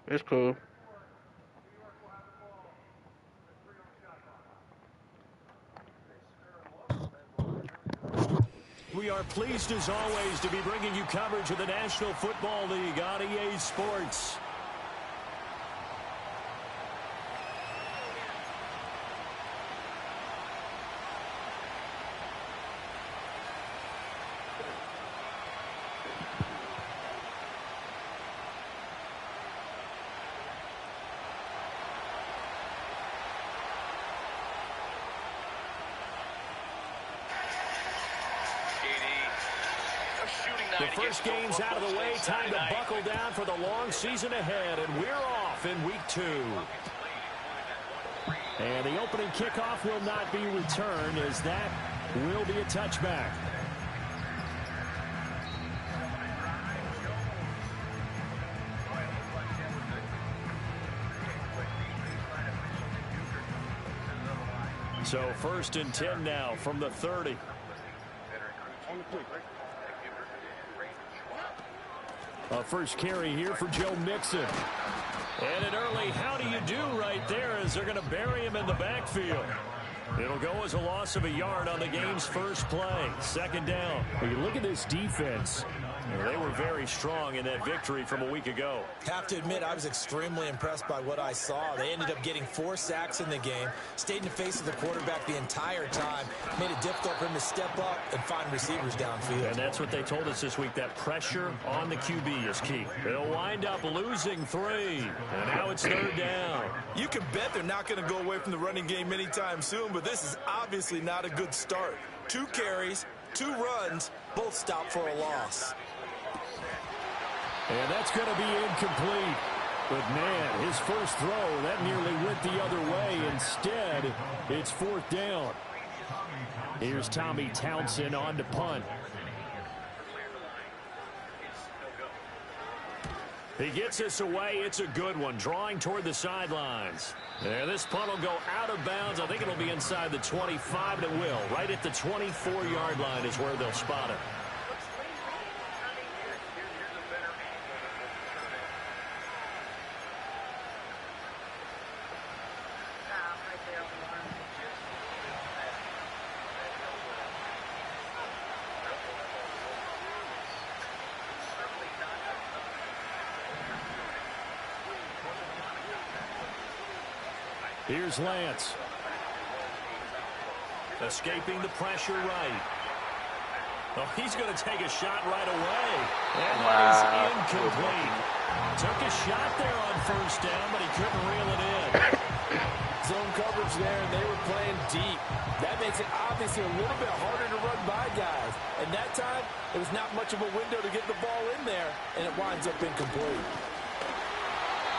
It's cool. We are pleased as always to be bringing you coverage of the National Football League on EA Sports. The first game's out of the way. Time to buckle down for the long season ahead, and we're off in week 2. And the opening kickoff will not be returned, as that will be a touchback. So 1st and 10 now from the 30. A first carry here for Joe Mixon. And an early how do you do right there as they're going to bury him in the backfield. It'll go as a loss of a yard on the game's first play. 2nd down. When you look at this defense, they were very strong in that victory from a week ago. Have to admit, I was extremely impressed by what I saw. They ended up getting 4 sacks in the game, stayed in the face of the quarterback the entire time, made it difficult for him to step up and find receivers downfield. And that's what they told us this week, that pressure on the QB is key. They'll wind up losing 3, and now it's 3rd down. You can bet they're not going to go away from the running game anytime soon, but this is obviously not a good start. 2 carries, 2 runs, both stopped for a loss. And that's going to be incomplete. But, man, his first throw, that nearly went the other way. Instead, it's 4th down. Here's Tommy Townsend on to punt. He gets this away. It's a good one, drawing toward the sidelines. And this punt will go out of bounds. I think it'll be inside the 25, and it will. Right at the 24-yard line is where they'll spot it. Here's Lance. Escaping the pressure right. Oh, he's going to take a shot right away. And that is incomplete. Took a shot there on 1st down, but he couldn't reel it in. Zone coverage there, and they were playing deep. That makes it obviously a little bit harder to run by guys. And that time, it was not much of a window to get the ball in there, and it winds up incomplete.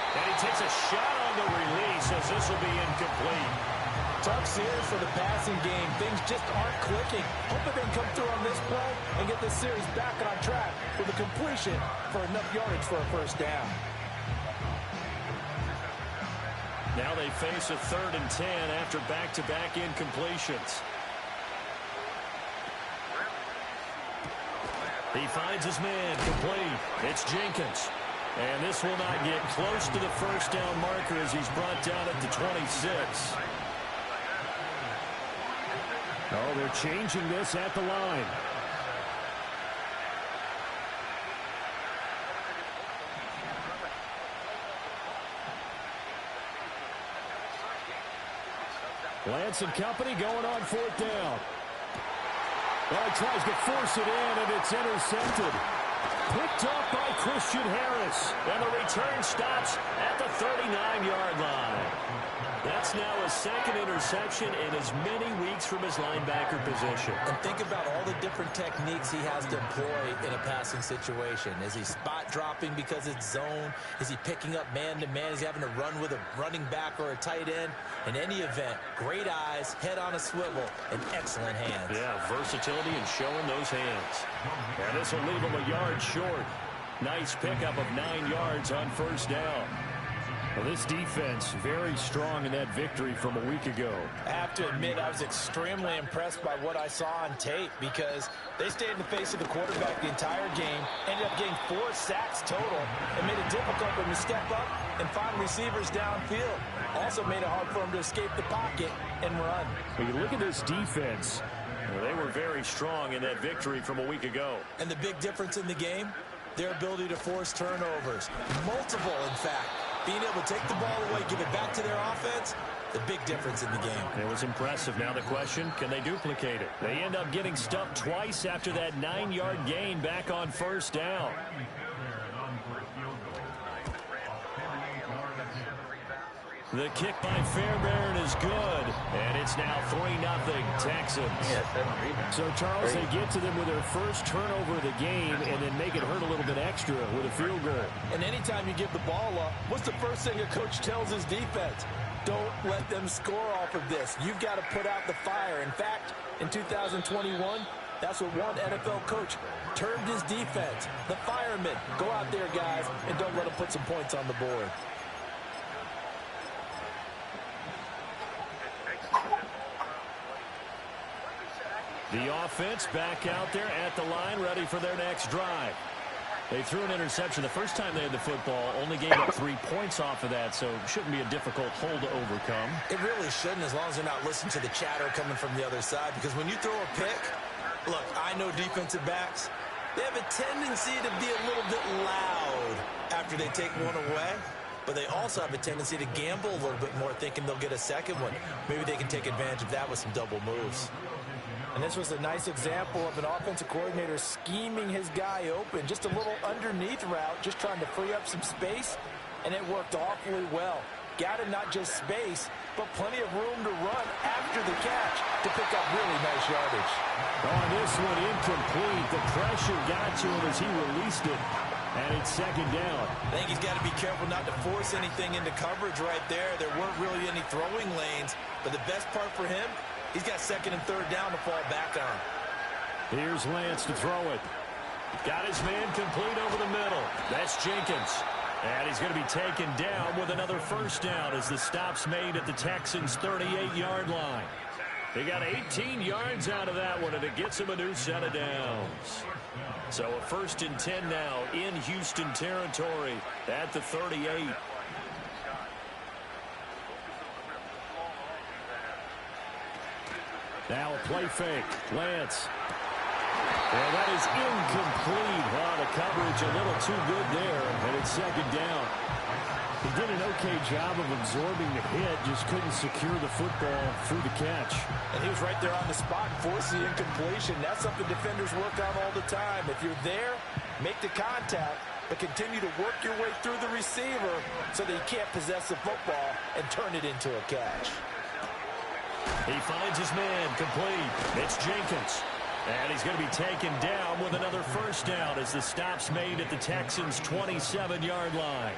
And he takes a shot on the release as this will be incomplete. Tough series for the passing game. Things just aren't clicking. Hoping they can come through on this play and get the series back on track with a completion for enough yardage for a 1st down. Now they face a 3rd and 10 after back-to-back incompletions. He finds his man complete. It's Jenkins. And this will not get close to the 1st down marker as he's brought down at the 26. Oh, they're changing this at the line. Lance and company going on 4th down. Well, he tries to force it in, and it's intercepted. Picked off by Christian Harris. And the return stops at the 39-yard line. That's now his 2nd interception in as many weeks from his linebacker position. And think about all the different techniques he has to employ in a passing situation. Is he spot dropping because it's zone? Is he picking up man-to-man? Is he having to run with a running back or a tight end? In any event, great eyes, head on a swivel, and excellent hands. Yeah, versatility and showing those hands. And this will leave him a yard short. Nice pickup of 9 yards on 1st down. Well, this defense very strong in that victory from a week ago. I have to admit, I was extremely impressed by what I saw on tape because they stayed in the face of the quarterback the entire game, ended up getting 4 sacks total, and made it difficult for him to step up and find receivers downfield. Also made it hard for him to escape the pocket and run. When you look at this defense, well, they were very strong in that victory from a week ago. And the big difference in the game, their ability to force turnovers. Multiple, in fact. Being able to take the ball away, give it back to their offense, the big difference in the game. It was impressive. Now the question, can they duplicate it? They end up getting stuffed twice after that 9-yard gain back on first down. The kick by Fairbairn is good, and it's now 3-0 Texans. So, Charles, they get to them with their first turnover of the game and then make it hurt a little bit extra with a field goal. And anytime you give the ball up, what's the first thing a coach tells his defense? Don't let them score off of this. You've got to put out the fire. In fact, in 2021, that's what one NFL coach termed his defense. The firemen. Go out there, guys, and don't let them put some points on the board. The offense back out there at the line, ready for their next drive. They threw an interception the first time they had the football, only gave up 3 points off of that, so it shouldn't be a difficult hole to overcome. It really shouldn't, as long as they're not listening to the chatter coming from the other side, because when you throw a pick, look, I know defensive backs, they have a tendency to be a little bit loud after they take one away, but they also have a tendency to gamble a little bit more, thinking they'll get a second one. Maybe they can take advantage of that with some double moves. And this was a nice example of an offensive coordinator scheming his guy open. Just a little underneath route, just trying to free up some space, and it worked awfully well. Got him not just space, but plenty of room to run after the catch to pick up really nice yardage. On this one, incomplete. The pressure got to him as he released it, and it's second down. I think he's got to be careful not to force anything into coverage right there. There weren't really any throwing lanes, but the best part for him, he's got second and third down to fall back on. Here's Lance to throw it. Got his man complete over the middle. That's Jenkins. And he's going to be taken down with another first down as the stop's made at the Texans' 38-yard line. They got 18 yards out of that one, and it gets him a new set of downs. So a 1st and 10 now in Houston territory at the 38. Now a play fake. Lance. Well, that is incomplete. Wow, the coverage a little too good there, and it's second down. He did an okay job of absorbing the hit, just couldn't secure the football through the catch. And he was right there on the spot, forcing the incompletion. That's something defenders work on all the time. If you're there, make the contact, but continue to work your way through the receiver so that you can't possess the football and turn it into a catch. He finds his man complete. It's Jenkins. And he's going to be taken down with another first down as the stop's made at the Texans' 27-yard line.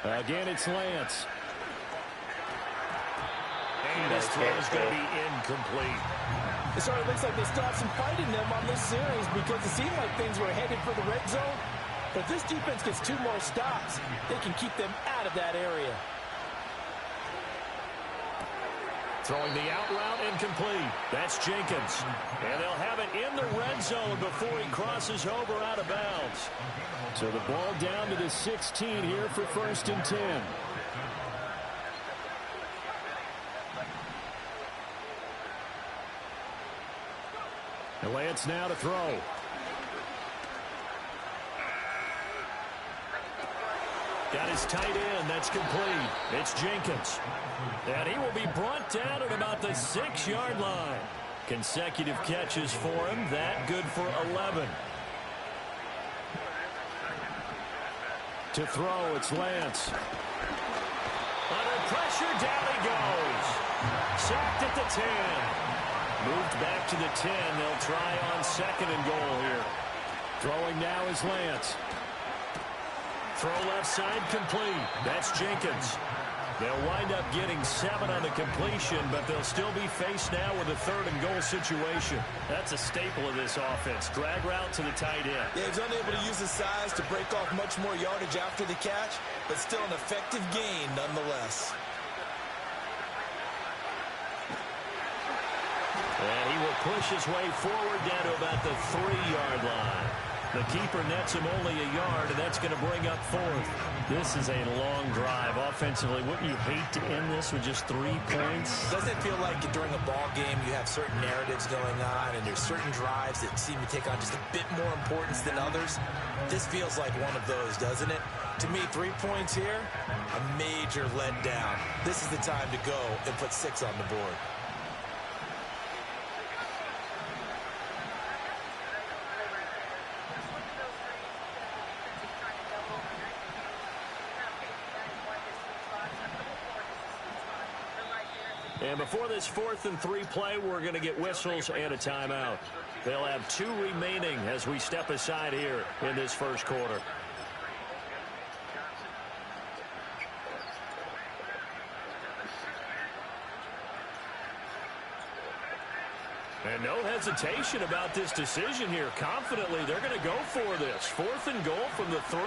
Again, it's Lance. And this throw is going to be incomplete. It sort of looks like they still have some fight in them on this series because it seemed like things were headed for the red zone. But if this defense gets 2 more stops, they can keep them out of that area. Throwing the out route incomplete. That's Jenkins. And they'll have it in the red zone before he crosses over out of bounds. So the ball down to the 16 here for 1st and 10. Lance now to throw. Got his tight end. That's complete. It's Jenkins. And he will be brought down at about the 6-yard line. Consecutive catches for him. That good for 11. To throw, it's Lance. Under pressure, down he goes. Sacked at the 10. Moved back to the 10. They'll try on 2nd and goal here. Throwing now is Lance. Throw left side complete. That's Jenkins. They'll wind up getting 7 on the completion, but they'll still be faced now with a 3rd and goal situation. That's a staple of this offense. Drag route to the tight end. Yeah, he's unable to use his size to break off much more yardage after the catch, but still an effective gain nonetheless. And he will push his way forward down to about the 3-yard line. The keeper nets him only a yard, and that's going to bring up 4th. This is a long drive offensively. Wouldn't you hate to end this with just 3 points? Doesn't it feel like during a ball game you have certain narratives going on and there's certain drives that seem to take on just a bit more importance than others? This feels like one of those, doesn't it? To me, 3 points here, a major letdown. This is the time to go and put 6 on the board. And before this 4th and 3 play, we're going to get whistles and a timeout. They'll have 2 remaining as we step aside here in this first quarter. And no hesitation about this decision here. Confidently, they're going to go for this. 4th and goal from the 3.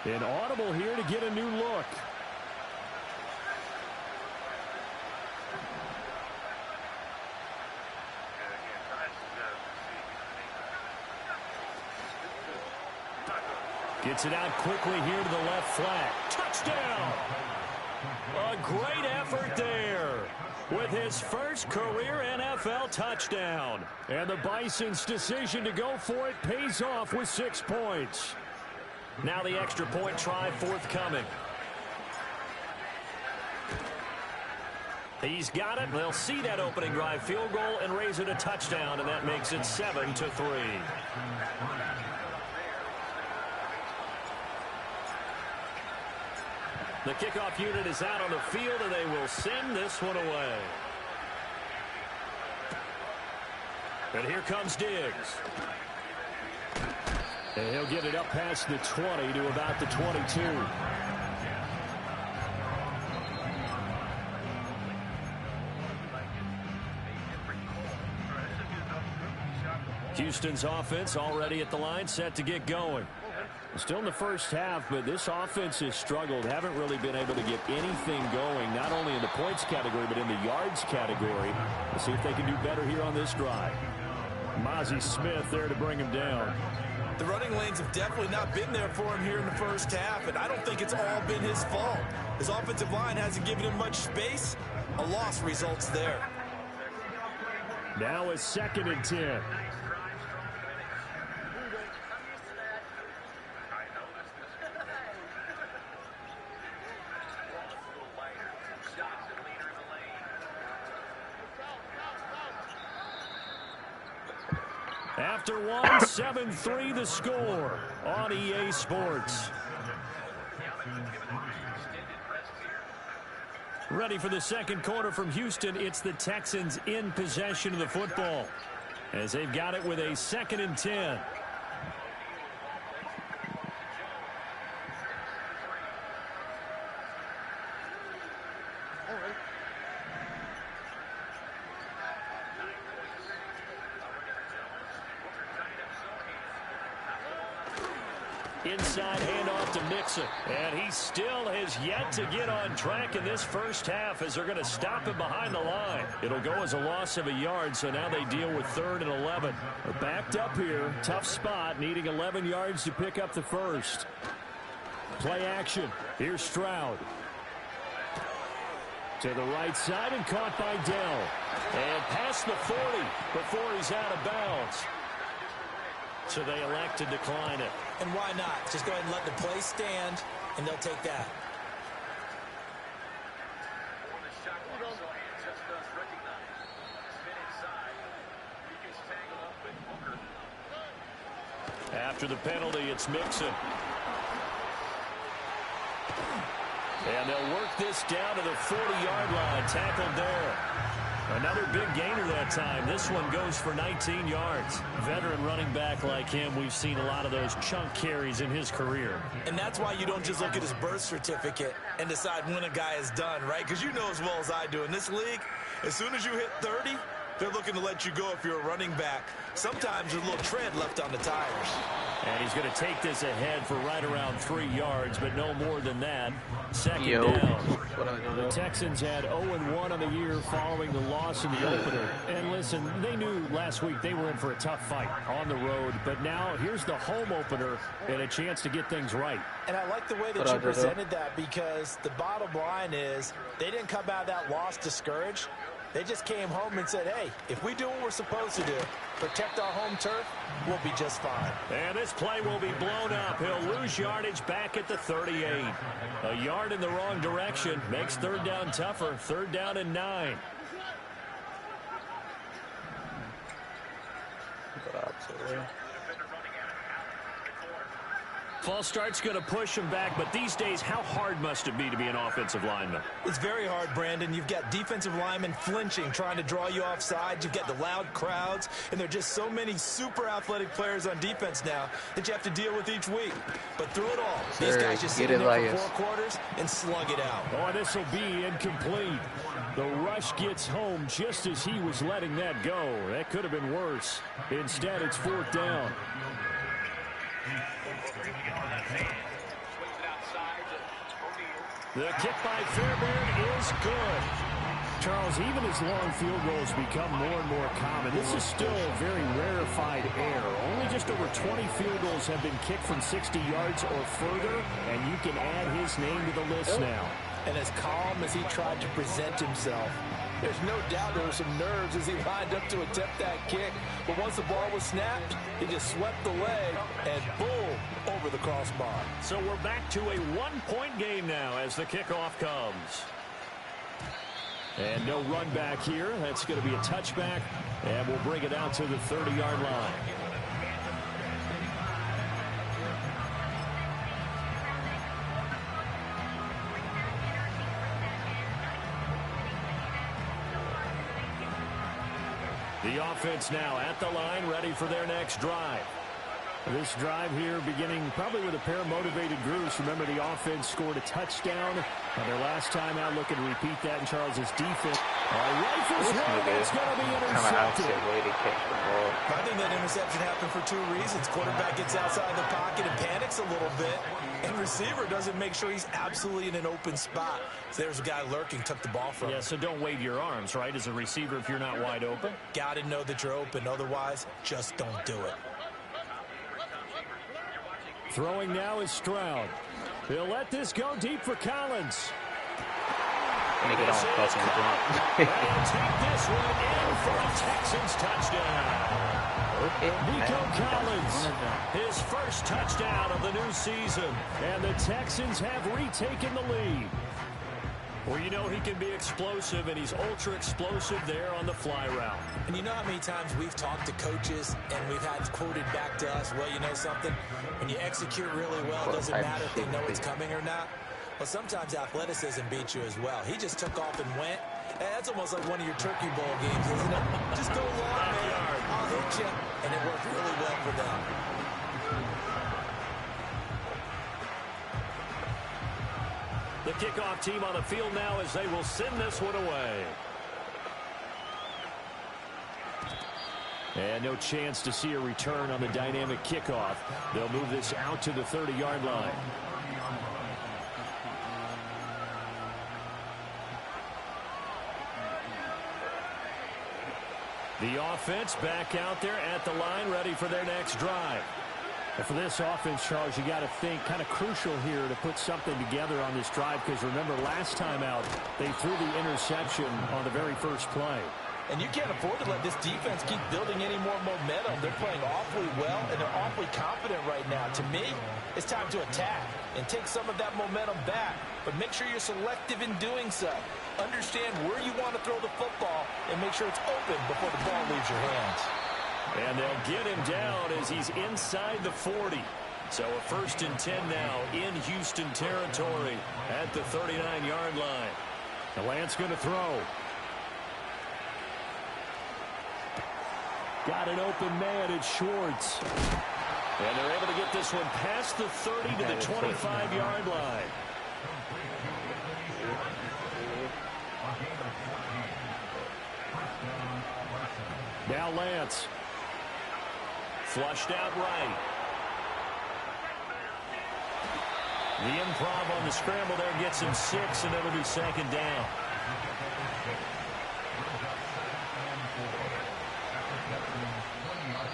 An audible here to get a new look. Gets it out quickly here to the left flat. Touchdown! A great effort there with his first career NFL touchdown. And the Bison's decision to go for it pays off with 6 points. Now the extra point try forthcoming. He's got it. They'll see that opening drive field goal and raise it a touchdown, and that makes it 7-3. The kickoff unit is out on the field, and they will send this one away. And here comes Diggs. And he'll get it up past the 20 to about the 22. Houston's offense already at the line, set to get going. Still in the first half, but this offense has struggled. Haven't really been able to get anything going, not only in the points category, but in the yards category. We'll see if they can do better here on this drive. Mozzie Smith there to bring him down. The running lanes have definitely not been there for him here in the first half, and I don't think it's all been his fault. His offensive line hasn't given him much space. A loss results there. Now it's 2nd and 10. After one, 7-3 the score on EA Sports. Ready for the second quarter from Houston. It's the Texans in possession of the football as they've got it with a 2nd and 10. Inside handoff to Mixon. And he still has yet to get on track in this first half as they're going to stop him behind the line. It'll go as a loss of a yard, so now they deal with 3rd and 11. They're backed up here. Tough spot, needing 11 yards to pick up the first. Play action. Here's Stroud. To the right side and caught by Dell. And past the 40 before he's out of bounds. So they elect to decline it. And why not? Just go ahead and let the play stand, and they'll take that. After the penalty, it's Mixon. And they'll work this down to the 40-yard line. Tackled there. Another big gainer that time. This one goes for 19 yards. Veteran running back like him, we've seen a lot of those chunk carries in his career. And that's why you don't just look at his birth certificate and decide when a guy is done, right? Because you know as well as I do, in this league, as soon as you hit 30, they're looking to let you go if you're a running back. Sometimes there's a little tread left on the tires. And he's going to take this ahead for right around 3 yards, but no more than that. Second down. The Texans had 0-1 on the year following the loss in the opener. And listen, they knew last week they were in for a tough fight on the road. But now here's the home opener and a chance to get things right. And I like the way that you presented that, because the bottom line is they didn't come out of that loss discouraged. They just came home and said, hey, if we do what we're supposed to do, protect our home turf, we'll be just fine. And this play will be blown up. He'll lose yardage back at the 38. A yard in the wrong direction makes third down tougher. Third down and 9. False start's going to push him back, but these days, how hard must it be to be an offensive lineman? It's very hard, Brandon. You've got defensive linemen flinching, trying to draw you off sides. You've got the loud crowds, and there are just so many super athletic players on defense now that you have to deal with each week. But through it all, these guys just sit in there for 4 quarters and slug it out. Oh, this will be incomplete. The rush gets home just as he was letting that go. That could have been worse. Instead, it's 4th down. The kick by Fairbairn is good. Charles, even as long field goals become more and more common, this is still a very rarefied air. Only just over 20 field goals have been kicked from 60 yards or further, and you can add his name to the list now. And as calm as he tried to present himself, there's no doubt there were some nerves as he lined up to attempt that kick. But once the ball was snapped, he just swept the leg and boom, over the crossbar. So we're back to a 1-point game now as the kickoff comes. And no run back here. That's going to be a touchback, and we'll bring it out to the 30-yard line. The offense now at the line, ready for their next drive. This drive here beginning probably with a pair of motivated groups. Remember, the offense scored a touchdown on their last time out. Looking to repeat that in Charles's defense. Rifles one, it's going to be intercepted. I think that interception happened for 2 reasons. Quarterback gets outside the pocket and panics a little bit, and receiver doesn't make sure he's absolutely in an open spot. So there's a guy lurking, took the ball from him. Yeah, so don't wave your arms, right, as a receiver if you're not wide open. Got to know that you're open. Otherwise, just don't do it. Throwing now is Stroud. He'll let this go deep for Collins. Make it all fucking jump. They'll take this one in for a Texans touchdown. Nico Collins, his first touchdown of the new season. And the Texans have retaken the lead. Well, you know he can be explosive, and he's ultra-explosive there on the fly route. And you know how many times we've talked to coaches and we've had quoted back to us, well, you know something? When you execute really well, it doesn't matter if they know it's coming or not. Well, sometimes athleticism beats you as well. He just took off and went. And that's almost like one of your Turkey Bowl games, isn't it? Just go long, man. I'll hit you. And it worked really well for them. The kickoff team on the field now as they will send this one away. And no chance to see a return on the dynamic kickoff. They'll move this out to the 30-yard line. The offense back out there at the line, ready for their next drive. And for this offense, Charles, you got to think kind of crucial here to put something together on this drive, because remember last time out they threw the interception on the very first play. And you can't afford to let this defense keep building any more momentum. They're playing awfully well, and they're awfully confident right now. To me, it's time to attack and take some of that momentum back. But make sure you're selective in doing so. Understand where you want to throw the football and make sure it's open before the ball leaves your hands. And they'll get him down as he's inside the 40. So a 1st and 10 now in Houston territory at the 39-yard line. The Lance going to throw. Got an open man at Schwartz. And they're able to get this one past the 30 to the 25-yard line. Now Lance. Flushed out right. The improv on the scramble there gets him 6, and it'll be second down.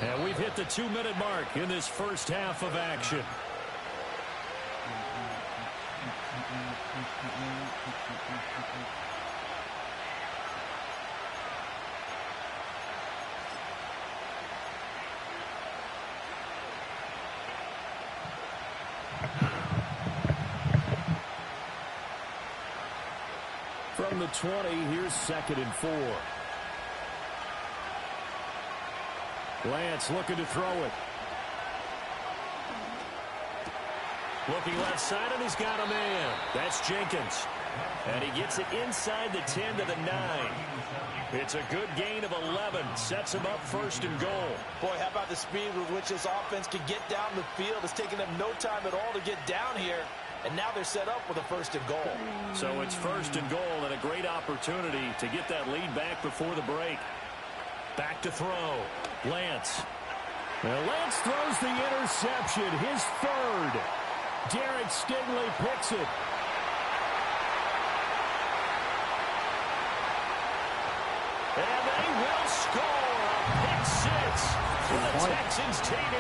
And we've hit the 2-minute mark in this first half of action. From the 20, here's 2nd and 4. Lance looking to throw it. Looking left side, and he's got a man. That's Jenkins. And he gets it inside the 10 to the 9. It's a good gain of 11. Sets him up 1st and goal. Boy, how about the speed with which this offense can get down the field? It's taken them no time at all to get down here. And now they're set up with a 1st and goal. So it's 1st and goal, and a great opportunity to get that lead back before the break. Back to throw. Lance. Well, Lance throws the interception, his 3rd. Derek Stingley picks it. And they will score a pick 6 for the Texans TD.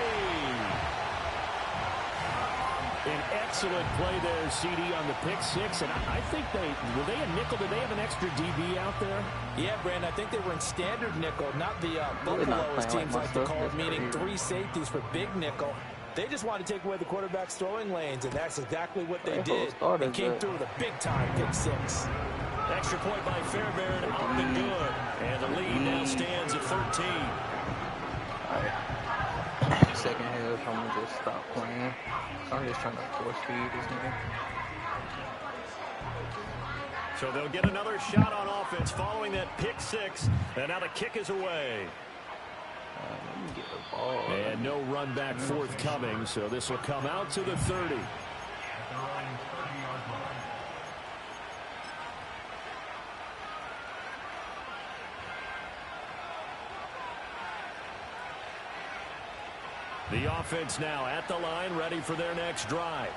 An excellent play there, CD, on the pick 6. And I think were they a nickel? Did they have an extra DB out there? Yeah, Brandon, I think they were in standard nickel, not the Buffalo, as teams like to call it, meaning 3 safeties for big nickel. They just wanted to take away the quarterback's throwing lanes, and that's exactly what they did. They came through with a big-time pick 6. Extra point by Fairbairn, up and good. And the lead now stands at 13. Second half, I'm going to just stop playing. I'm just trying to force feed this game. So they'll get another shot on offense following that pick 6. And now the kick is away. Let me get the ball. And no run back forthcoming, so this will come out to the 30. The offense now at the line, ready for their next drive.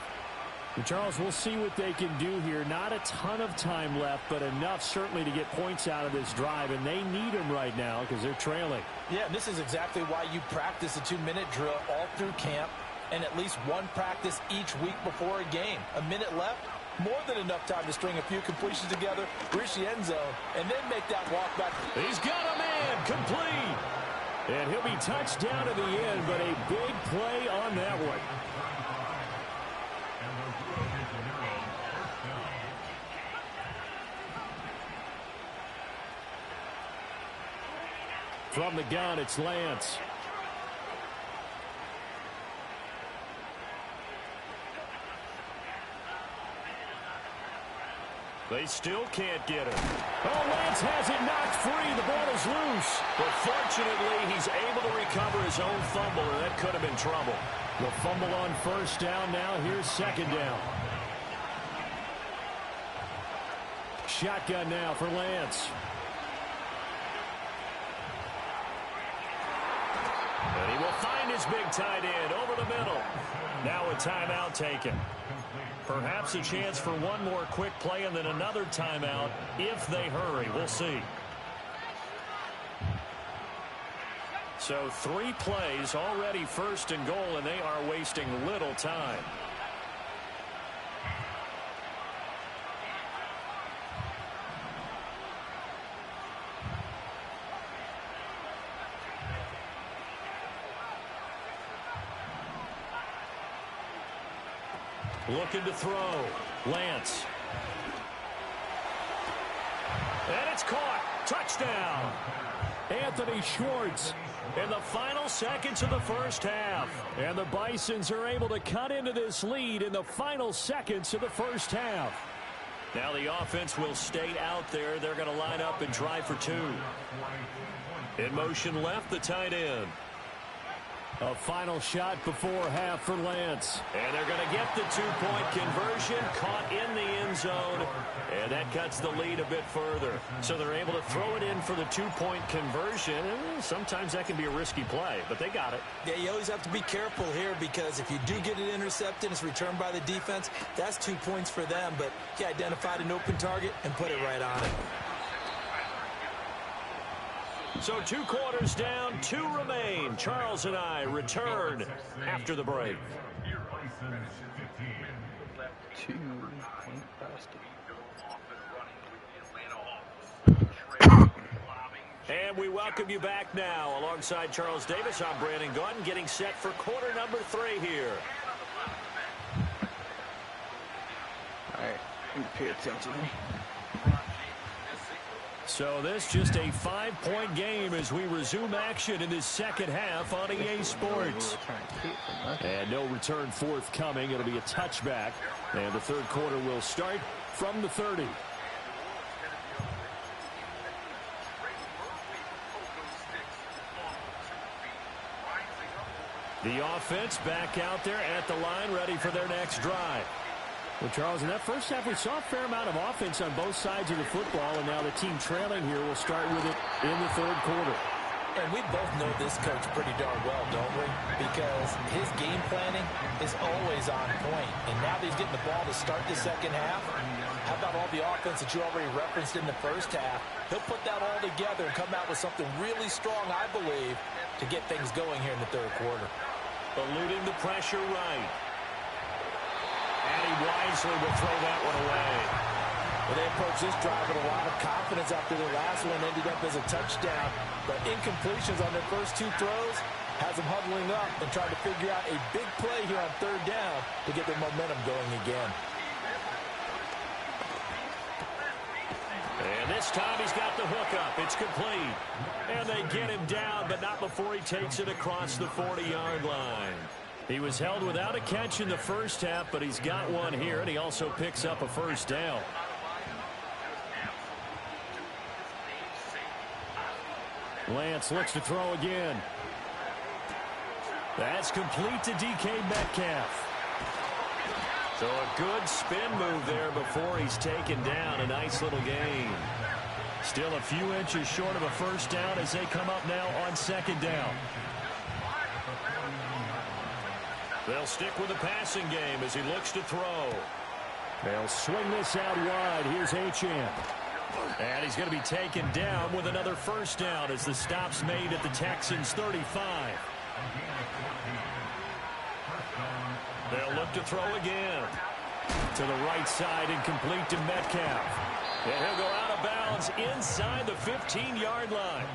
And Charles, we'll see what they can do here. Not a ton of time left, but enough certainly to get points out of this drive, and they need them right now because they're trailing. Yeah, this is exactly why you practice a 2-minute drill all through camp and at least one practice each week before a game. A minute left, more than enough time to string a few completions together, reach the end zone, and then make that walk back. He's got a man, complete. And he'll be touched down to the end, but a big play on that one. From the gun, it's Lance. They still can't get it. Oh, Lance has it knocked free. The ball is loose. But fortunately, he's able to recover his own fumble, and that could have been trouble. The fumble on 1st down now. Here's 2nd down. Shotgun now for Lance. And he will find his big tight end over the middle. Now a timeout taken. Perhaps a chance for one more quick play and then another timeout if they hurry. We'll see. So 3 plays already 1st and goal, and they are wasting little time. Looking to throw. Lance. And it's caught. Touchdown. Anthony Schwartz in the final seconds of the first half. And the Bisons are able to cut into this lead in the final seconds of the first half. Now the offense will stay out there. They're going to line up and try for 2. In motion left, the tight end. A final shot before half for Lance. And they're going to get the 2-point conversion, caught in the end zone, and that cuts the lead a bit further. So they're able to throw it in for the 2-point conversion. Sometimes that can be a risky play, but they got it. Yeah, you always have to be careful here because if you do get it intercepted, it's returned by the defense, that's 2 points for them, but he identified an open target and put it right on it. So 2 quarters down, 2 remain. Charles and I return after the break. 2-point basket. And we welcome you back now. Alongside Charles Davis, I'm Brandon Gordon, getting set for quarter number 3 here. All right, pay attention. So this just a 5-point game as we resume action in this second half on EA Sports. And no return forthcoming. It'll be a touchback. And the third quarter will start from the 30. The offense back out there at the line, ready for their next drive. Well, Charles, in that first half, we saw a fair amount of offense on both sides of the football, and now the team trailing here will start with it in the third quarter. And we both know this coach pretty darn well, don't we? Because his game planning is always on point. And now that he's getting the ball to start the second half, how about all the offense that you already referenced in the first half? He'll put that all together and come out with something really strong, I believe, to get things going here in the third quarter. Eluding the pressure right. And he wisely will throw that one away. Well, they approached this drive with a lot of confidence after their last one ended up as a touchdown. But incompletions on their first 2 throws has them huddling up and trying to figure out a big play here on third down to get their momentum going again. And this time he's got the hook up. It's complete. And they get him down, but not before he takes it across the 40-yard line. He was held without a catch in the first half, but he's got one here, and he also picks up a first down. Lance looks to throw again. That's complete to DK Metcalf. So a good spin move there before he's taken down. A nice little gain. Still a few inches short of a first down as they come up now on second down. They'll stick with the passing game as he looks to throw. They'll swing this out wide. Here's Achane. And he's going to be taken down with another first down as the stop's made at the Texans' 35. They'll look to throw again. To the right side and complete to Metcalf. And he'll go out of bounds inside the 15-yard line.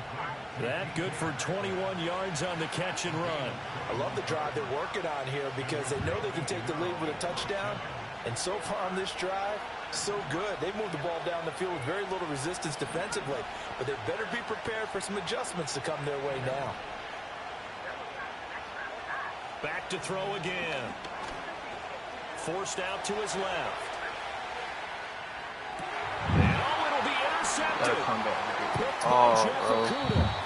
That good for 21 yards on the catch and run. I love the drive they're working on here because they know they can take the lead with a touchdown. And so far on this drive, so good. They moved the ball down the field with very little resistance defensively. But they better be prepared for some adjustments to come their way now. Back to throw again. Forced out to his left. And it'll be intercepted.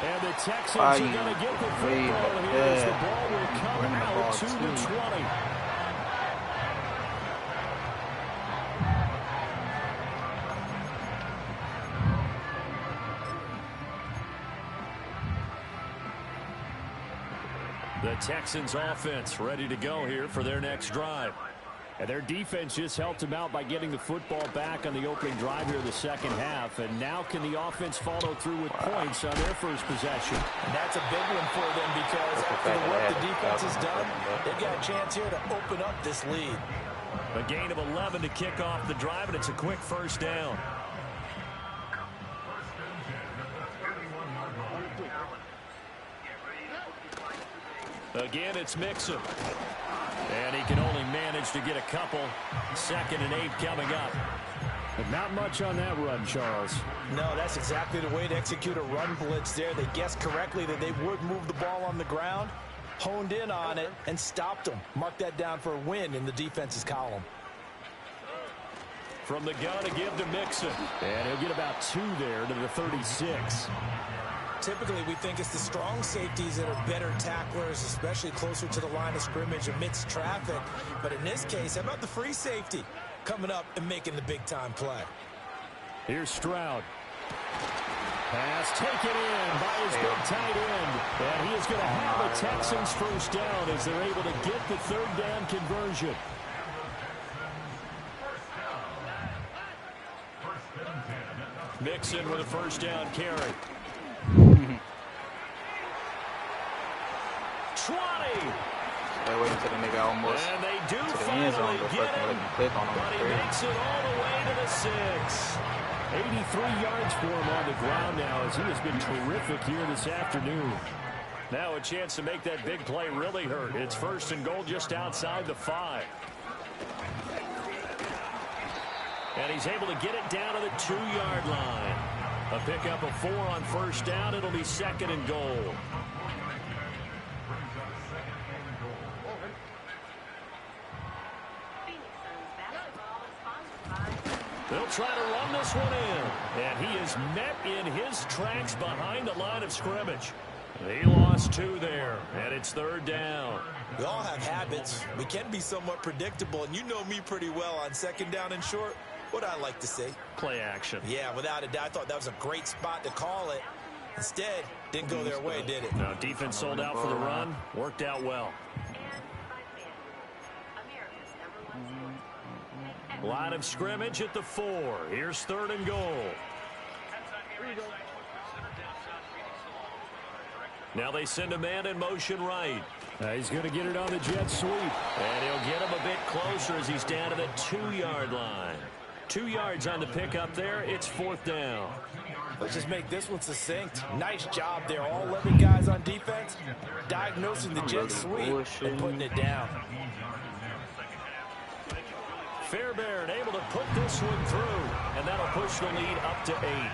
And the Texans are going to get the football here as the ball will come out to the 20. The Texans offense ready to go here for their next drive. And their defense just helped them out by getting the football back on the opening drive here in the second half. And now can the offense follow through with points on their first possession? And that's a big one for them because after the work the defense has done, they've got a chance here to open up this lead. A gain of 11 to kick off the drive, and it's a quick first down. Again, it's Mixon. And he can only manage to get a couple. 2nd and 8 coming up. But not much on that run, Charles. No, that's exactly the way to execute a run blitz there. They guessed correctly that they would move the ball on the ground, honed in on it, and stopped them. Mark that down for a win in the defense's column. From the gun to give to Mixon. And he'll get about 2 there to the 36. Typically, we think it's the strong safeties that are better tacklers, especially closer to the line of scrimmage amidst traffic. But in this case, how about the free safety coming up and making the big-time play? Here's Stroud. Pass taken in by his big tight end. And he is going to have the Texans first down as they're able to get the third down conversion. Mixon with a first down carry. 20. They're waiting until the nigga almost And they do to the end zone finally before get they let him. him click on him. But he makes it all the way to the 6. 83 yards for him on the ground now as he has been terrific here this afternoon. Now a chance to make that big play really hurt. It's first and goal just outside the 5. And he's able to get it down to the 2-yard line. A pickup of 4 on first down. It'll be second and goal. They'll try to run this one in. And he is met in his tracks behind the line of scrimmage. He lost 2 there, and it's third down. We all have habits. We can be somewhat predictable, and you know me pretty well on second down and short. What I like to see. Play action. Yeah, without a doubt, I thought that was a great spot to call it. Instead, didn't go their way, did it? Now, defense sold out for the run. Worked out well. Line of scrimmage at the 4. Here's third and goal. Now they send a man in motion right. He's going to get it on the jet sweep. And he'll get him a bit closer as he's down to the 2-yard line. 2 yards on the pickup there. It's fourth down. Let's just make this one succinct. Nice job there. All 11 guys on defense diagnosing the jet sweep and putting it down. Fairbairn able to put this one through, and that'll push the lead up to 8.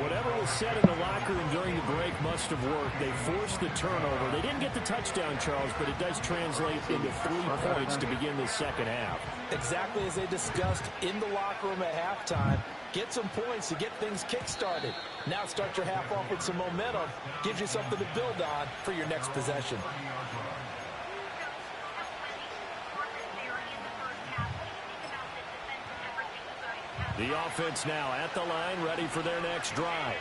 Whatever was said in the locker room during the break must have worked. They forced the turnover. They didn't get the touchdown, Charles, but it does translate into 3 points to begin the second half. Exactly as they discussed in the locker room at halftime. Get some points to get things kick-started. Now start your half off with some momentum. Gives you something to build on for your next possession. The offense now at the line, ready for their next drive.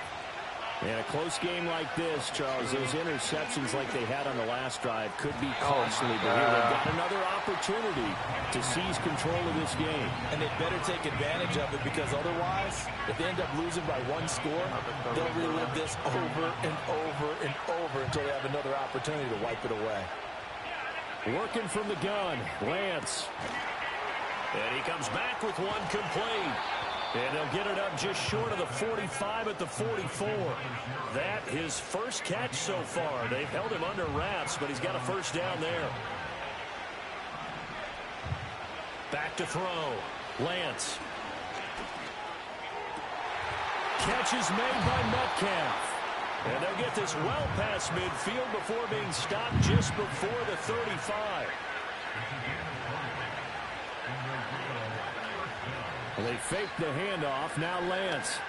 And a close game like this, Charles, those interceptions like they had on the last drive could be costly. But here they've got another opportunity to seize control of this game. And they better take advantage of it, because otherwise, if they end up losing by 1 score, they'll relive this over and over and over until they have another opportunity to wipe it away. Working from the gun, Lance. And he comes back with one complete. And they'll get it up just short of the 45 at the 44. That his first catch so far. They've held him under wraps, but he's got a first down there. Back to throw. Lance. Catch is made by Metcalf. And they'll get this well past midfield before being stopped just before the 35. They fake the handoff. Now Lance.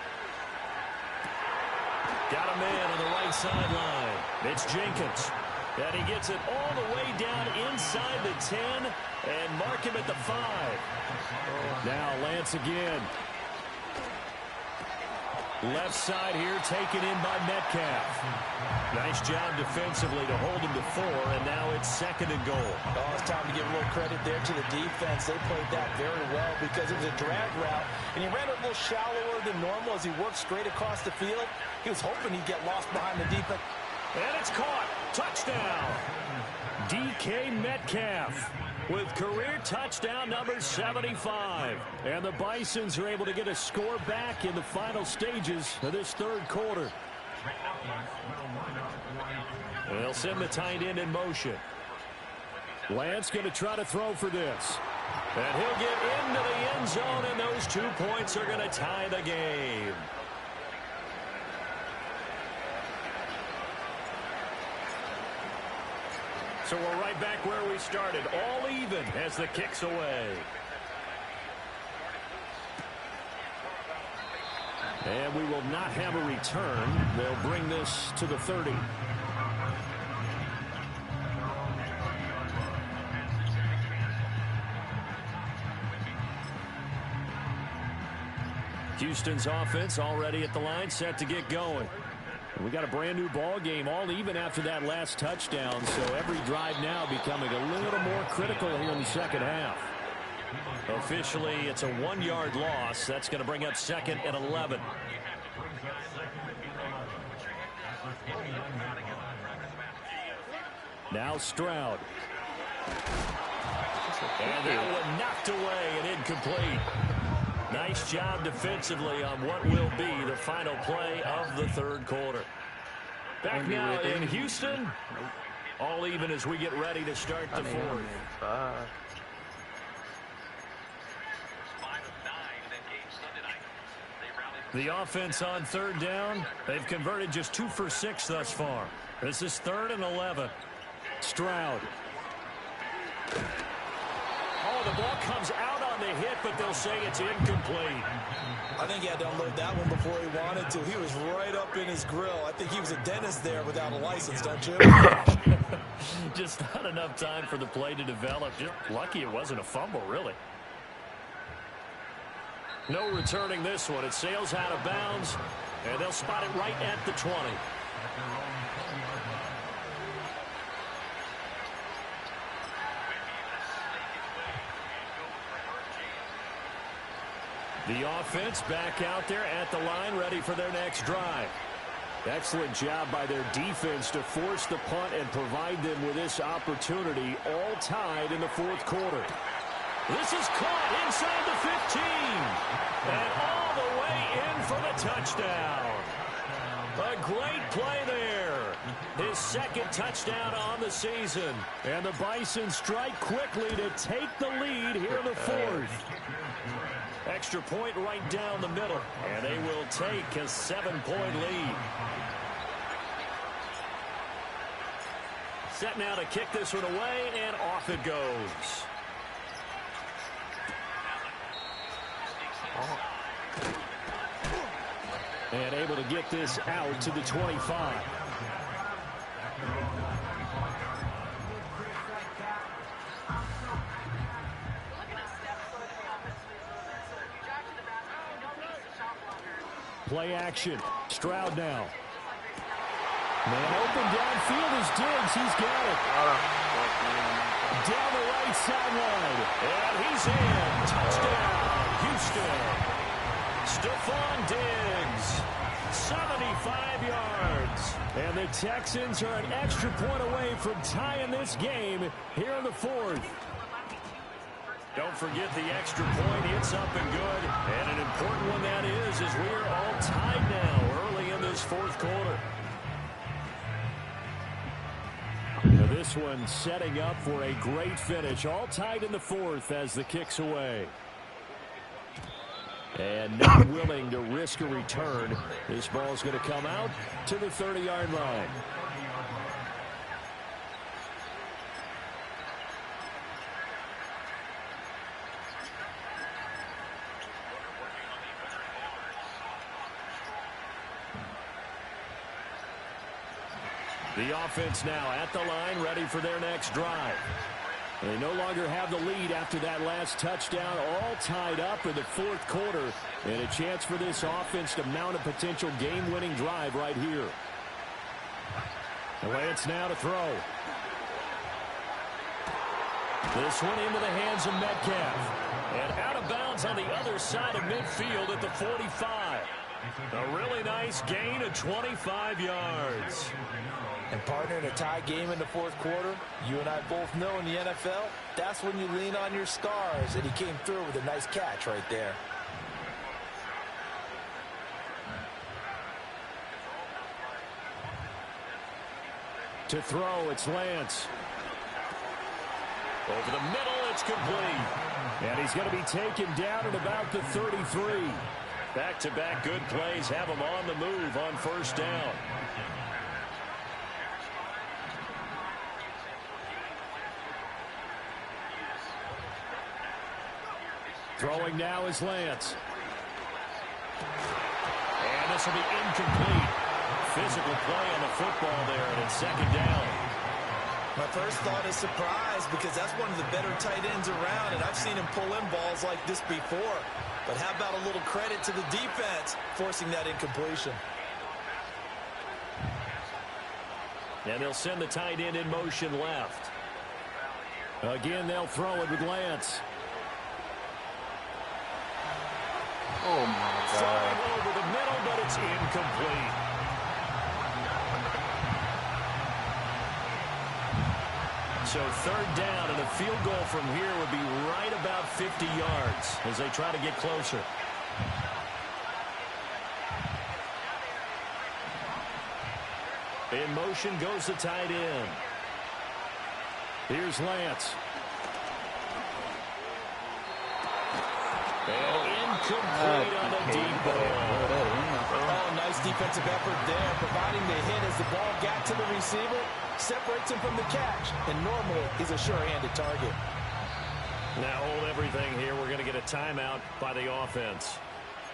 Got a man on the right sideline. It's Jenkins. And he gets it all the way down inside the 10 and mark him at the 5. Now Lance again. Left side here taken in by Metcalf. Nice job defensively to hold him to 4, and now it's second and goal. Oh, it's time to give a little credit there to the defense. They played that very well because it was a drag route, and he ran a little shallower than normal as he worked straight across the field. He was hoping he'd get lost behind the defense. And it's caught. Touchdown. DK Metcalf with career touchdown number 75. And the Bisons are able to get a score back in the final stages of this third quarter. They'll send the tight end in motion. Lance going to try to throw for this. And he'll get into the end zone, and those 2 points are going to tie the game. So we're right back where we started, all even as the kick's away. And we will not have a return. They'll bring this to the 30. Houston's offense already at the line, set to get going. And we got a brand new ball game, all even after that last touchdown. So every drive now becoming a little more critical here in the second half. Officially, it's a 1-yard loss. That's going to bring up 2nd and 11. Now Stroud. And that one knocked away and incomplete. Nice job defensively on what will be the final play of the third quarter. Back now in Houston. All even as we get ready to start the fourth. The offense on 3rd down. They've converted just 2 for 6 thus far. This is 3rd and 11. Stroud. Oh, the ball comes out on the hit, but they'll say it's incomplete. I think he had to unload that one before he wanted to. He was right up in his grill. I think he was a dentist there without a license, don't you? Just not enough time for the play to develop. Just lucky it wasn't a fumble, really. No returning this one. It sails out of bounds, and they'll spot it right at the 20. The offense back out there at the line, ready for their next drive. Excellent job by their defense to force the punt and provide them with this opportunity, all tied in the 4th quarter. This is caught inside the 15. And all the way in for the touchdown. A great play there. His 2nd touchdown on the season. And the Bison strike quickly to take the lead here in the 4th. Extra point right down the middle. And they will take a 7-point lead. Set now to kick this one away, and off it goes. And able to get this out to the 25. Play action. Stroud now. Man open downfield is Diggs. He's got it. Down the right sideline. And he's in. Touchdown, Houston. Stephon Diggs. 75 yards. And the Texans are an extra point away from tying this game here in the 4th. Don't forget the extra point. It's up and good. And an important one that is as we're all tied now early in this 4th quarter. Now this one setting up for a great finish. All tied in the 4th as the kick's away. And not willing to risk a return. This ball's going to come out to the 30-yard line. The offense now at the line, ready for their next drive. They no longer have the lead after that last touchdown, all tied up in the 4th quarter, and a chance for this offense to mount a potential game-winning drive right here. Lance now to throw. This one into the hands of Metcalf. And out of bounds on the other side of midfield at the 45. A really nice gain of 25 yards. And partner, in a tie game in the 4th quarter, you and I both know in the NFL, that's when you lean on your stars, and he came through with a nice catch right there. To throw, it's Lance. Over the middle, it's complete. And he's going to be taken down at about the 33. Back-to-back good plays have him on the move on 1st down. Throwing now is Lance. This will be incomplete. Physical play on the football there, and it's second down. My first thought is surprise, because that's one of the better tight ends around, and I've seen him pull in balls like this before. But how about a little credit to the defense forcing that incompletion? And they'll send the tight end in motion left. Again, they'll throw it with Lance. Oh, my God. Throwing over the middle, but it's incomplete. So third down, and a field goal from here would be right about 50 yards as they try to get closer. In motion goes the tight end. Here's Lance. And incomplete on a deep ball. Oh, nice defensive effort there, providing the hit as the ball got to the receiver, separates him from the catch, and normally he's a sure-handed target. Now hold everything here. We're going to get a timeout by the offense.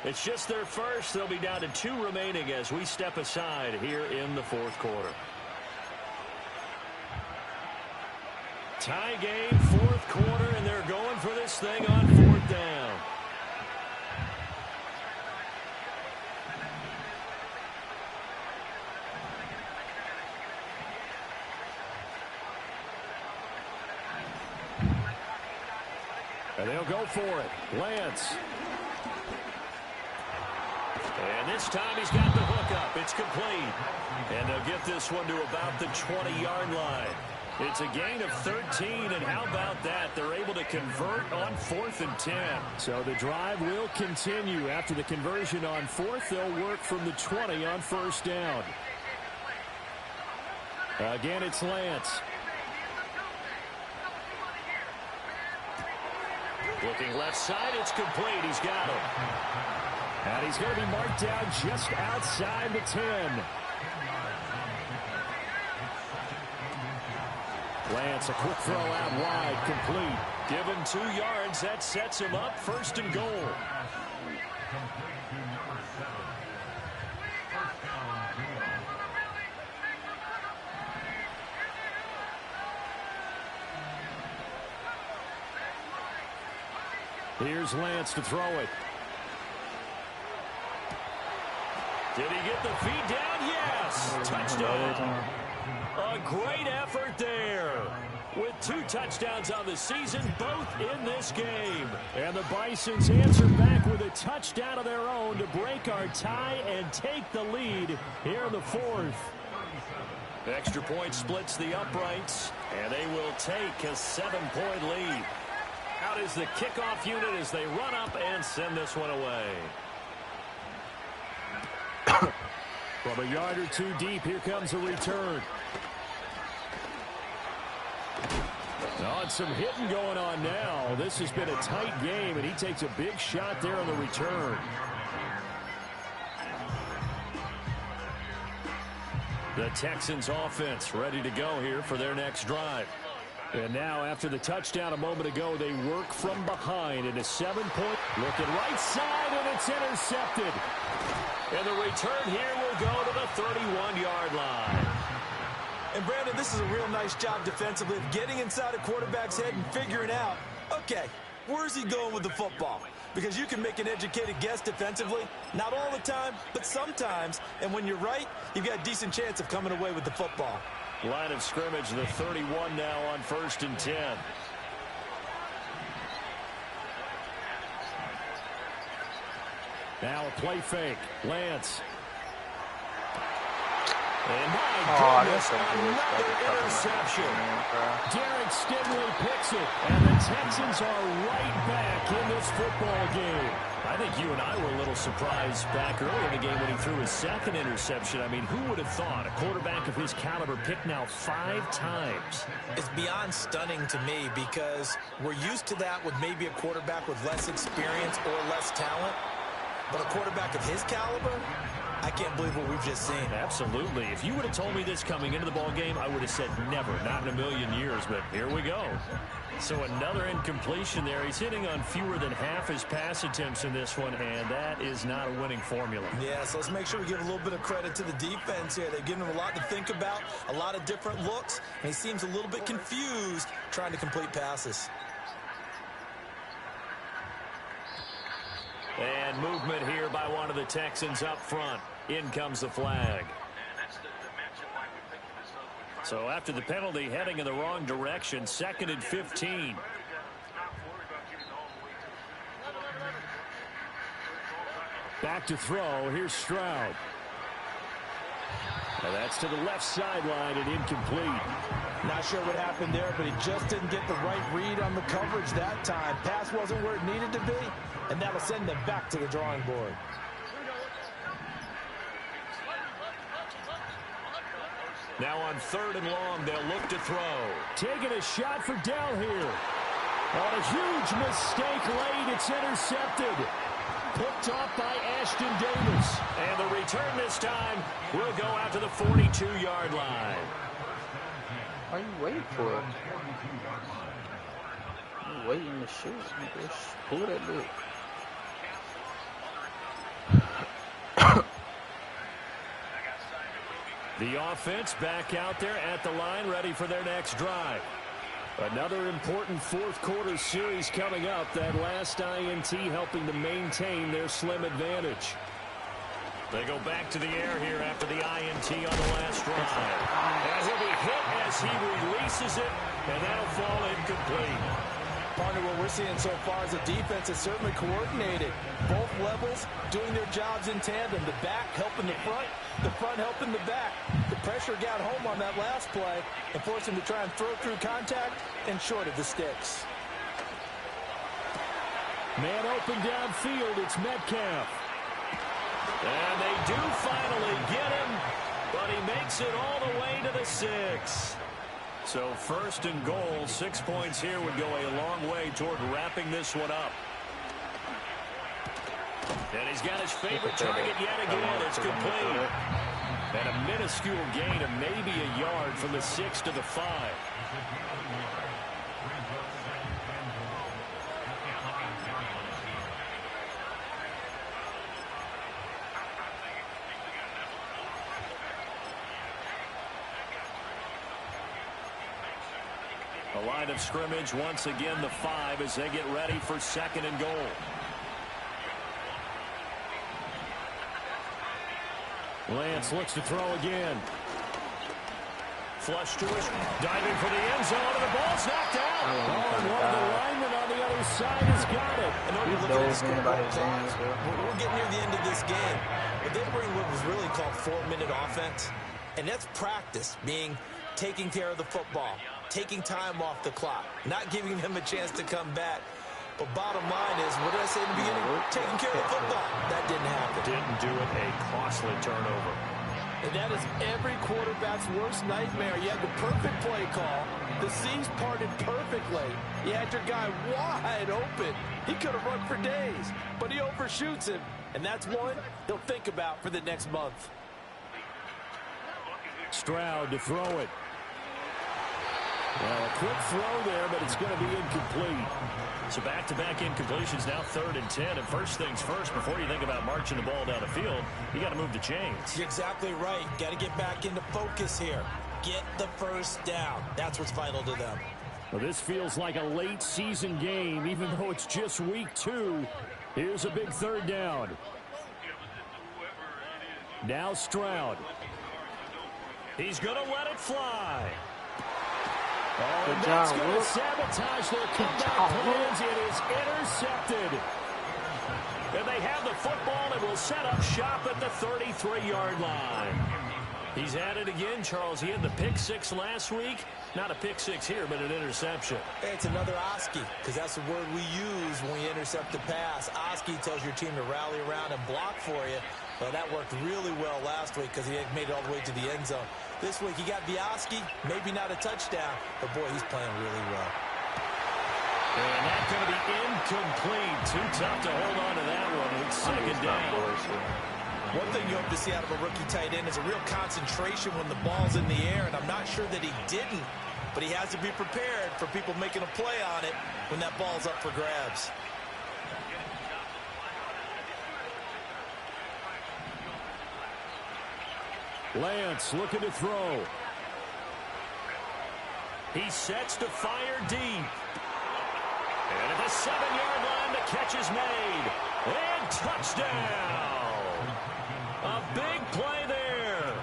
It's just their first. They'll be down to 2 remaining as we step aside here in the fourth quarter. Tie game, fourth quarter, and they're going for this thing on fourth down. And they'll go for it. Lance. And this time he's got the hook up. It's complete. And they'll get this one to about the 20-yard line. It's a gain of 13, and how about that? They're able to convert on 4th and 10. So the drive will continue. After the conversion on 4th, they'll work from the 20 on first down. Again, it's Lance. Looking left side, it's complete. He's got him. And he's going to be marked down just outside the 10. Lance, a quick throw out wide, complete. Given 2 yards, that sets him up, 1st and goal. Here's Lance to throw it. Did he get the feet down? Yes! Touchdown! A great effort there. With 2 touchdowns on the season, both in this game. And the Bisons answer back with a touchdown of their own to break our tie and take the lead here in the 4th. Extra point splits the uprights, and they will take a 7-point lead. Out is the kickoff unit as they run up and send this one away. From a yard or 2 deep, here comes a return. Oh, and some hitting going on now. This has been a tight game, and he takes a big shot there on the return. The Texans offense ready to go here for their next drive. And now, after the touchdown a moment ago, they work from behind in a 7-point. Looking right side, and it's intercepted. And the return here will go to the 31-yard line. And, Brandon, this is a real nice job defensively of getting inside a quarterback's head and figuring out, okay, where's he going with the football? Because you can make an educated guess defensively, not all the time, but sometimes. And when you're right, you've got a decent chance of coming away with the football. Line of scrimmage, the 31 now on 1st and 10. Now a play fake. Lance. And my goodness, another interception. Derek Stingley picks it, and the Texans are right back in this football game. I think you and I were a little surprised back early in the game when he threw his 2nd interception. I mean, who would have thought a quarterback of his caliber picked now 5 times? It's beyond stunning to me because we're used to that with maybe a quarterback with less experience or less talent. But a quarterback of his caliber, I can't believe what we've just seen. Absolutely. If you would have told me this coming into the ball game, I would have said never, not in a million years, but here we go. So another incompletion there. He's hitting on fewer than half his pass attempts in this one, and that is not a winning formula. Yeah, so let's make sure we give a little bit of credit to the defense here. They've given him a lot to think about, a lot of different looks, and he seems a little bit confused trying to complete passes. And movement here by one of the Texans up front. In comes the flag. So after the penalty, heading in the wrong direction, 2nd and 15. Back to throw. Here's Stroud. Now that's to the left sideline and incomplete. Not sure what happened there, but he just didn't get the right read on the coverage that time. Pass wasn't where it needed to be, and that'll send them back to the drawing board. Now on 3rd and long, they'll look to throw. Taking a shot for Dell here. On a huge mistake late, it's intercepted. Picked off by Ashton Davis. And the return this time will go out to the 42-yard line. What are you waiting for? You waiting to shoot. Just pull that bit. The offense back out there at the line, ready for their next drive. Another important fourth-quarter series coming up. That last INT helping to maintain their slim advantage. They go back to the air here after the INT on the last drive. And he'll be hit as he releases it, and that'll fall incomplete. Partner, what we're seeing so far is the defense is certainly coordinated. Both levels doing their jobs in tandem. The back helping the front helping the back. The pressure got home on that last play and forced him to try and throw through contact and short of the sticks. Man open downfield, it's Metcalf. And they do finally get him, but he makes it all the way to the 6. So 1st and goal, 6 points here would go a long way toward wrapping this one up. And he's got his favorite target yet again. It's complete. And a minuscule gain of maybe a yard from the 6 to the 5. The line of scrimmage once again the 5 as they get ready for 2nd and goal. Lance looks to throw again. Flush to his, diving for the end zone, and the ball's knocked out. And one of the linemen on the other side has got it. We're getting near the end of this game, but they bring what was really called 4-minute offense, and that's practice, meaning taking care of the football, taking time off the clock, not giving them a chance to come back. But bottom line is, what did I say in the beginning? Taking care of the football. That didn't happen. Didn't do it. A costly turnover. And that is every quarterback's worst nightmare. You had the perfect play call. The seams parted perfectly. You had your guy wide open. He could have run for days, but he overshoots him. And that's one he'll think about for the next month. Stroud to throw it. Well, a quick throw there, but it's going to be incomplete. So back-to-back incompletions, now 3rd and 10. And first things first, before you think about marching the ball down the field, you got to move the chains. You're exactly right. Got to get back into focus here. Get the first down. That's what's vital to them. Well, this feels like a late-season game, even though it's just week 2. Here's a big 3rd down. Now Stroud. He's going to let it fly. Oh, and that's going to sabotage their comeback plans. It is intercepted. And they have the football and will set up shop at the 33-yard line. He's at it again, Charles. He had the pick 6 last week. Not a pick 6 here, but an interception. Hey, it's another Oski, because that's the word we use when we intercept the pass. Oski tells your team to rally around and block for you. Well, that worked really well last week because he had made it all the way to the end zone. This week he got Oski, maybe not a touchdown, but boy, he's playing really well. And that's going to be incomplete. Too tough to hold on to that one. It's 2nd down. One thing you hope to see out of a rookie tight end is a real concentration when the ball's in the air, and I'm not sure that he didn't, but he has to be prepared for people making a play on it when that ball's up for grabs. Lance looking to throw. He sets to fire deep. And at the 7-yard line, the catch is made. And touchdown! A big play there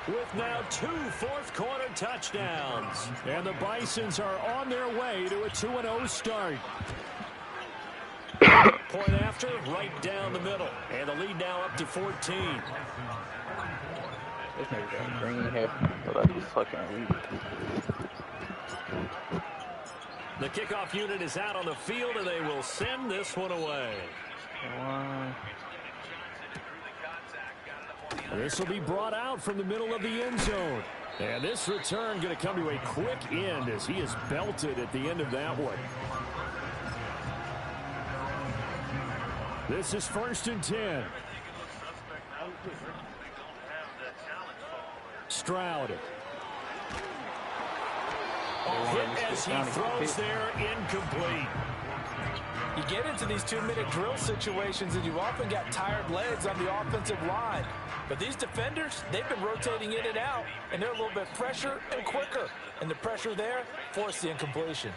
with now 2 fourth-quarter touchdowns. And the Bisons are on their way to a 2-0 start. Point after, right down the middle. And the lead now up to 14. This nigga got green hair, but I just fucking weak. The kickoff unit is out on the field, and they will send this one away. This will be brought out from the middle of the end zone. And this return going to come to a quick end as he is belted at the end of that one. This is 1st and 10. Stroud. Hit as he throws there, incomplete. You get into these 2-minute drill situations and you often got tired legs on the offensive line. But these defenders, they've been rotating in and out, and they're a little bit fresher and quicker. And the pressure there forced the incompletion.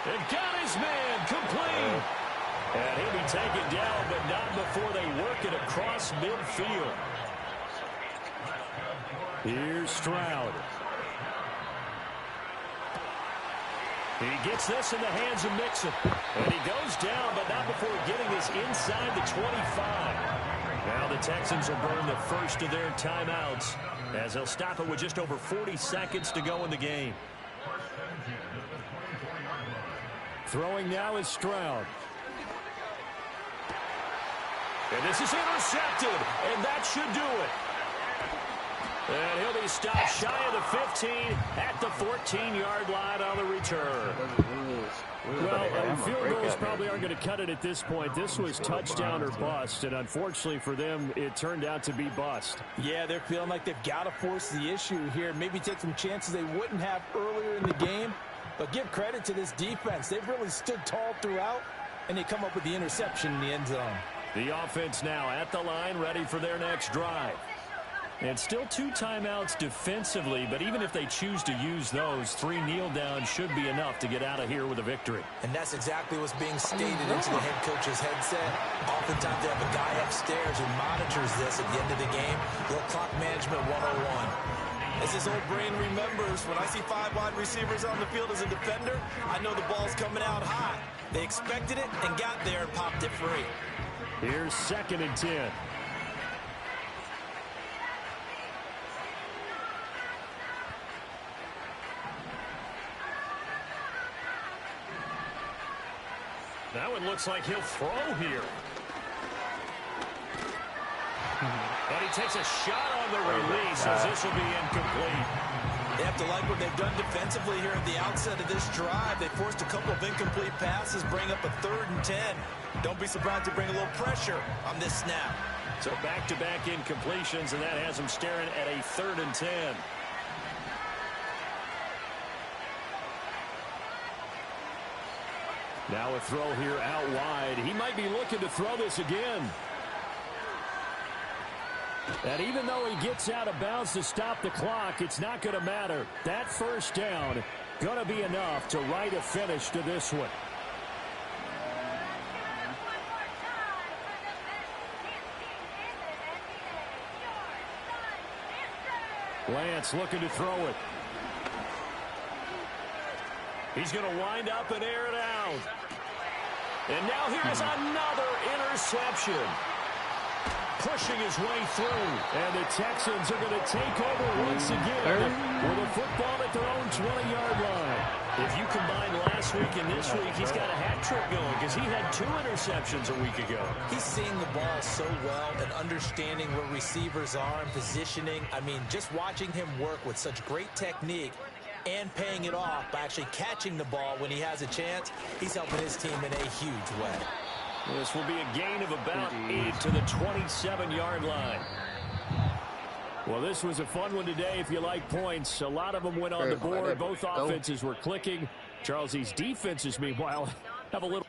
And got his man complete. And he'll be taken down, but not before they work it across midfield. Here's Stroud. He gets this in the hands of Mixon. And he goes down, but not before getting this inside the 25. Now the Texans will burn the first of their timeouts as they'll stop it with just over 40 seconds to go in the game. Throwing now is Stroud. And this is intercepted, and that should do it. And he'll be stopped shy of the 15 at the 14-yard line on the return. Well, field goals probably aren't going to cut it at this point. This was touchdown or bust, and unfortunately for them, it turned out to be bust. Yeah, they're feeling like they've got to force the issue here. Maybe take some chances they wouldn't have earlier in the game. But give credit to this defense. They've really stood tall throughout, and they come up with the interception in the end zone. The offense now at the line, ready for their next drive. And still 2 timeouts defensively, but even if they choose to use those, 3 kneel downs should be enough to get out of here with a victory. And that's exactly what's being stated into the head coach's headset. Oftentimes they have a guy upstairs who monitors this at the end of the game. Little clock management 101. As his old brain remembers, when I see 5 wide receivers on the field as a defender, I know the ball's coming out high. They expected it and got there and popped it free. Here's 2nd and 10. That one looks like he'll throw here. And he takes a shot on the release as this will be incomplete. They have to like what they've done defensively here at the outset of this drive. They forced a couple of incomplete passes, bring up a 3rd and 10. Don't be surprised to bring a little pressure on this snap. So back-to-back incompletions, and that has them staring at a 3rd and 10. Now a throw here out wide. He might be looking to throw this again. And even though he gets out of bounds to stop the clock, it's not going to matter. That 1st down going to be enough to write a finish to this one. Lance looking to throw it. He's going to wind up and air it out. And now here's another interception. Pushing his way through. And the Texans are going to take over once again with a football at their own 20-yard line. If you combine last week and this week, he's got a hat trick going because he had 2 interceptions a week ago. He's seeing the ball so well and understanding where receivers are and positioning. I mean, just watching him work with such great technique and paying it off by actually catching the ball when he has a chance, he's helping his team in a huge way. This will be a gain of about 8 to the 27-yard line. Well, this was a fun one today if you like points. A lot of them went on the board. Both offenses were clicking. Charles, these defenses, meanwhile, have a little...